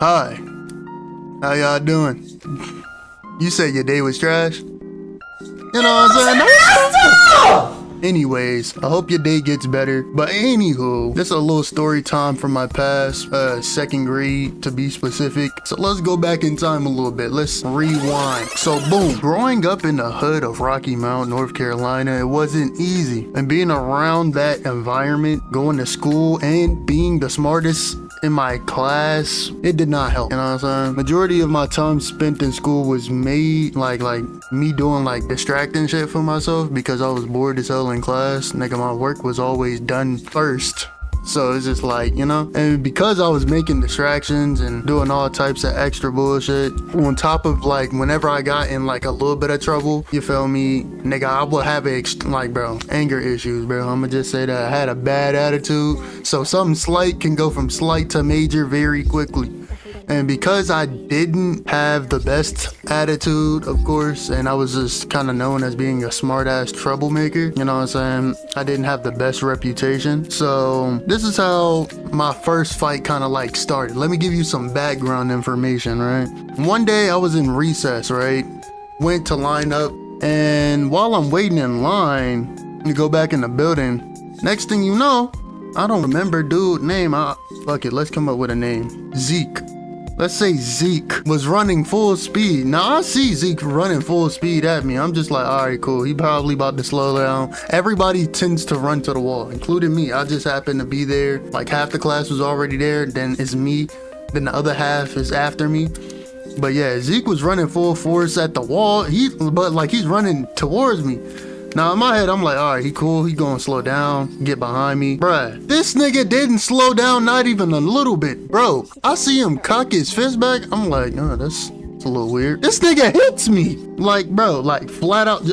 Hi, how y'all doing? You said your day was trash? You know what I'm saying? Anyways, I hope your day gets better. But anywho, this is a little story time from my past, second grade to be specific. So let's go back in time a little bit. Let's rewind. So boom, growing up in the hood of Rocky Mount, North Carolina, it wasn't easy. And being around that environment, going to school and being the smartest in my class, it did not help. You know what I'm saying? Majority of my time spent in school was made like me doing like distracting shit for myself because I was bored as hell in class. Nigga, my work was always done first. So it's just like, you know, and because I was making distractions and doing all types of extra bullshit, on top of like whenever I got in like a little bit of trouble, you feel me, nigga, I would have anger issues, bro. I'ma just say that I had a bad attitude. So something slight can go from slight to major very quickly. And because I didn't have the best attitude, of course, and I was just kind of known as being a smart ass troublemaker, you know what I'm saying? I didn't have the best reputation. So this is how my first fight kind of like started. Let me give you some background information, right? One day I was in recess, right? Went to line up, and while I'm waiting in line to go back in the building, next thing you know, I don't remember dude's name. Fuck it, let's come up with a name. Zeke. Let's say Zeke was running full speed. Now I see Zeke running full speed at me. I'm just like, all right, cool. He probably about to slow down. Everybody tends to run to the wall, including me. I just happened to be there. Like half the class was already there. Then it's me. Then the other half is after me. But yeah, Zeke was running full force at the wall. But like he's running towards me. Now in my head, I'm like, all right, he cool. He gonna slow down, get behind me. Bruh, this nigga didn't slow down, not even a little bit. Bro, I see him cock his fist back. I'm like, oh, that's a little weird. This nigga hits me. Like, bro, like flat out,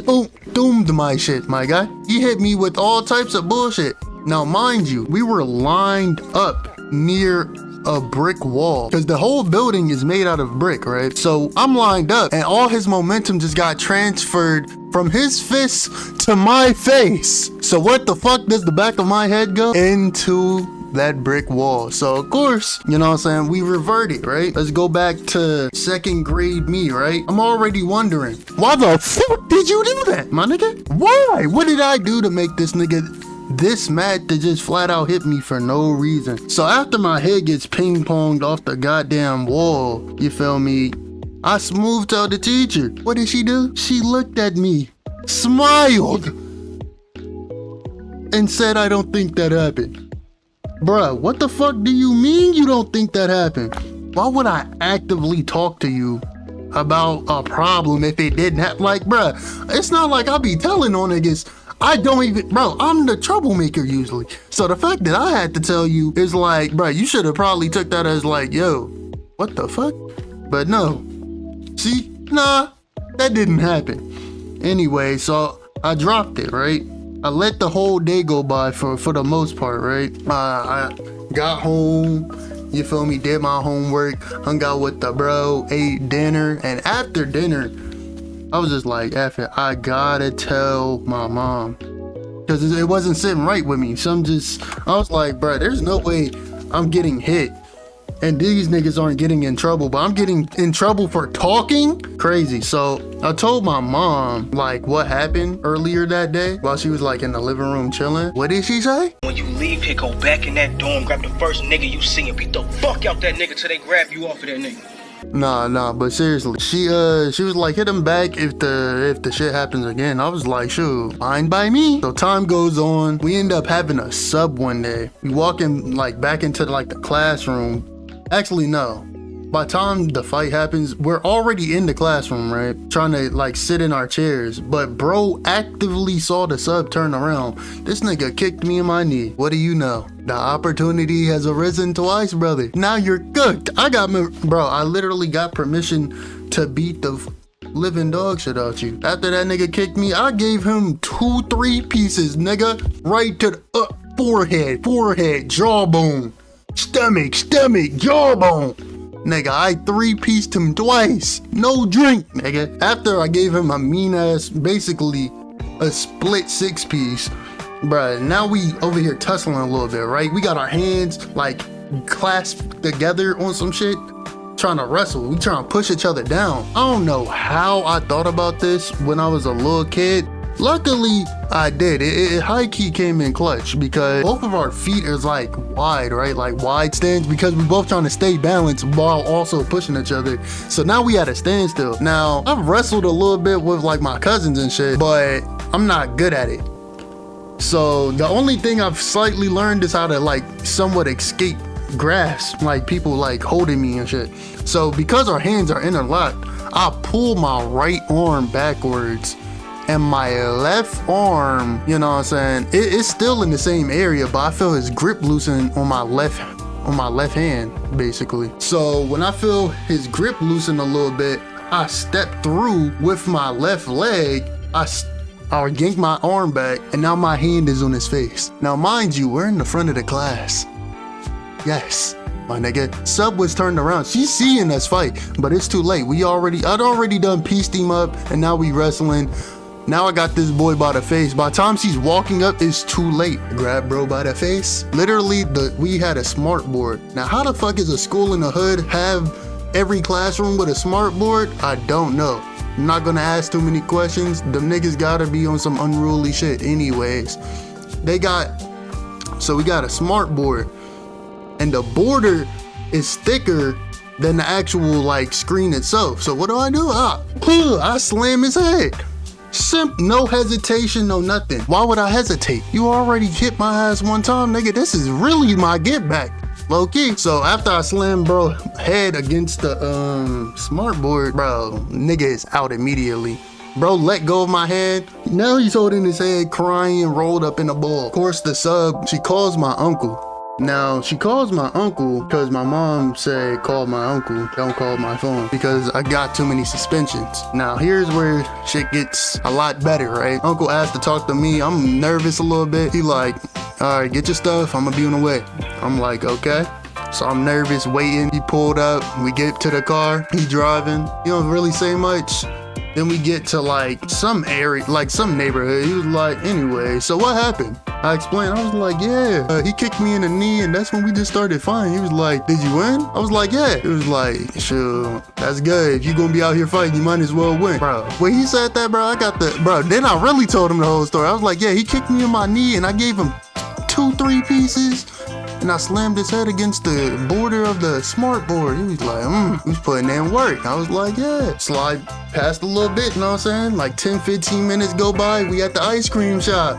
doomed my shit, my guy. He hit me with all types of bullshit. Now, mind you, we were lined up near a brick wall because the whole building is made out of brick, right? So I'm lined up and all his momentum just got transferred from his fist to my face. So what the fuck does the back of my head go? Into that brick wall. So of course, you know what I'm saying, we reverted, right? Let's go back to second grade me, right? I'm already wondering, why the fuck did you do that, my nigga? Why? What did I do to make this nigga this mad to just flat out hit me for no reason? So after my head gets ping ponged off the goddamn wall, you feel me, I smooth told the teacher. What did she do? She looked at me, smiled, and said, I don't think that happened. Bruh, what the fuck do you mean you don't think that happened? Why would I actively talk to you about a problem if it didn't happen? Like, bruh, it's not like I be telling on niggas. I don't even, bro, I'm the troublemaker usually. So the fact that I had to tell you is like, bro, you should have probably took that as like, yo, what the fuck? But no, see, nah, that didn't happen. Anyway, so I dropped it, right? I let the whole day go by for the most part, right? I got home, you feel me, did my homework, hung out with the bro, ate dinner, and after dinner, I was just like, F it, I gotta tell my mom. Because it wasn't sitting right with me. So I was like, bro, there's no way I'm getting hit. And these niggas aren't getting in trouble, but I'm getting in trouble for talking? Crazy. So I told my mom, like, what happened earlier that day while she was like in the living room chilling. What did she say? When you leave here, go back in that dorm, grab the first nigga you see and beat the fuck out that nigga till they grab you off of that nigga. Nah, but seriously, she was like, hit him back if the shit happens again. I was like, shoot, fine by me. So time goes on. We end up having a sub one day. We walk in like back into like the classroom. Actually, no. By the time the fight happens, we're already in the classroom, right? Trying to like sit in our chairs. But bro actively saw the sub turn around. This nigga kicked me in my knee. What do you know? The opportunity has arisen twice, brother. Now you're cooked. I literally got permission to beat the living dog shit out you. After that nigga kicked me, I gave him 2-3 pieces, nigga. Right to the forehead, jawbone. Stomach, jawbone. Nigga, I 3-pieced him twice. No drink, nigga. After I gave him a mean ass, basically a split 6-piece. Bruh, now we over here tussling a little bit, right? We got our hands like clasped together on some shit. trying to wrestle. We trying to push each other down. I don't know how I thought about this when I was a little kid. Luckily, I did. It high-key came in clutch because both of our feet is like wide, right? Like wide stance because we both trying to stay balanced while also pushing each other. So now we at a standstill. Now, I've wrestled a little bit with like my cousins and shit, but I'm not good at it. So the only thing I've slightly learned is how to like somewhat escape grasp, like people like holding me and shit. So because our hands are interlocked, I pull my right arm backwards and my left arm, you know what I'm saying, it's still in the same area, but I feel his grip loosen on my left hand, basically. So when I feel his grip loosen a little bit, I step through with my left leg, I yank my arm back, and now my hand is on his face. Now mind you, we're in the front of the class. Yes, my nigga. Sub was turned around. She's seeing us fight, but it's too late. I'd already done pieced him up, and now we wrestling. Now I got this boy by the face. By the time she's walking up, it's too late. Grab bro by the face. Literally, we had a smart board. Now, how the fuck is a school in the hood have every classroom with a smart board? I don't know. I'm not gonna ask too many questions. Them niggas gotta be on some unruly shit anyways. So we got a smart board. And the border is thicker than the actual like screen itself. So what do? I slam his head. No hesitation, no nothing. Why would I hesitate? You already hit my ass one time, nigga. This is really my get back, low key. So after I slammed bro head against the smart board, bro, nigga is out immediately. Bro let go of my hand. Now he's holding his head, crying, rolled up in a ball. Of course, the sub, she calls my uncle. Now, she calls my uncle because my mom said, call my uncle, don't call my phone, because I got too many suspensions. Now, here's where shit gets a lot better, right? Uncle asked to talk to me. I'm nervous a little bit. He like, all right, get your stuff. I'm gonna be on the way. I'm like, okay. So I'm nervous, waiting. He pulled up. We get to the car. He driving. He don't really say much. Then we get to like some area, like some neighborhood. He was like, anyway, so what happened? I explained. I was like, yeah, he kicked me in the knee and that's when we just started fighting. He was like, did you win? I was like, yeah. He was like, sure, that's good. If you gonna be out here fighting, you might as well win. Bro, when he said that, bro, then I really told him the whole story. I was like, yeah, he kicked me in my knee and I gave him 2-3 pieces. And I slammed his head against the border of the smart board. He was like, he was putting in work. I was like, yeah. Slide past a little bit, you know what I'm saying? Like 10-15 minutes go by, we at the ice cream shop.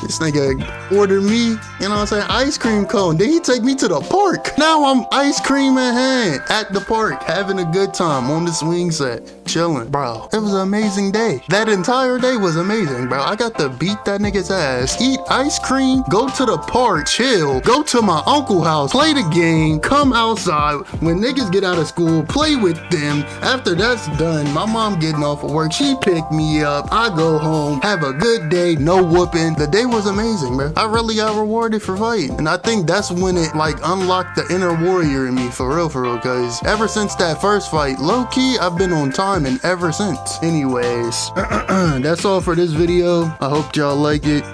This nigga ordered me, you know what I'm saying, ice cream cone. Then he take me to the park. Now I'm ice cream in hand at the park, having a good time on the swing set, chilling. Bro, it was an amazing day. That entire day was amazing, bro. I got to beat that nigga's ass, eat ice cream, go to the park, chill, go to my uncle's house, play the game, come outside. When niggas get out of school, play with them. After that's done, my mom getting off of work, she picked me up. I go home, have a good day, no whooping. The day was amazing, man. I really got rewarded for fighting. And I think that's when it like unlocked the inner warrior in me, for real, because ever since that first fight, low-key, I've been on time and ever since. Anyways, that's all for this video. I hope y'all like it.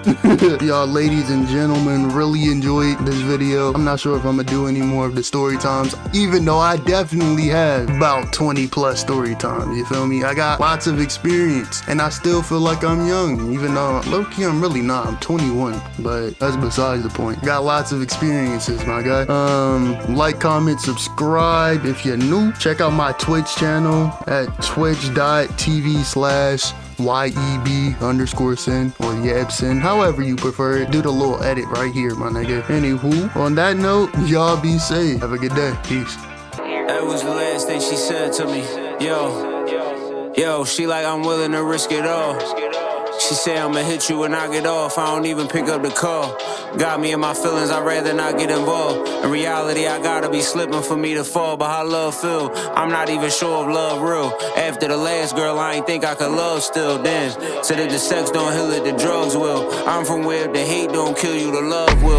Y'all ladies and gentlemen really enjoyed this video. I'm not sure if I'm gonna do any more of the story times, even though I definitely have about 20 plus story times, you feel me? I got lots of experience and I still feel like I'm young, even though low-key I'm really not. I'm 21, but that's besides the point. Got lots of experiences, my guy. Like, comment, subscribe if you're new. Check out my Twitch channel at twitch.tv/YEB_sin or Yebsin, however you prefer it. Do the little edit right here, my nigga. Anywho, on that note, y'all be safe. Have a good day. Peace. That was the last thing she said to me. Yo, she like, I'm willing to risk it all. She say I'ma hit you when I get off. I don't even pick up the call. Got me in my feelings, I'd rather not get involved. In reality, I gotta be slipping for me to fall. But how love feel? I'm not even sure if love real. After the last girl, I ain't think I could love still. Then said if the sex don't heal it, the drugs will. I'm from where if the hate don't kill you, the love will.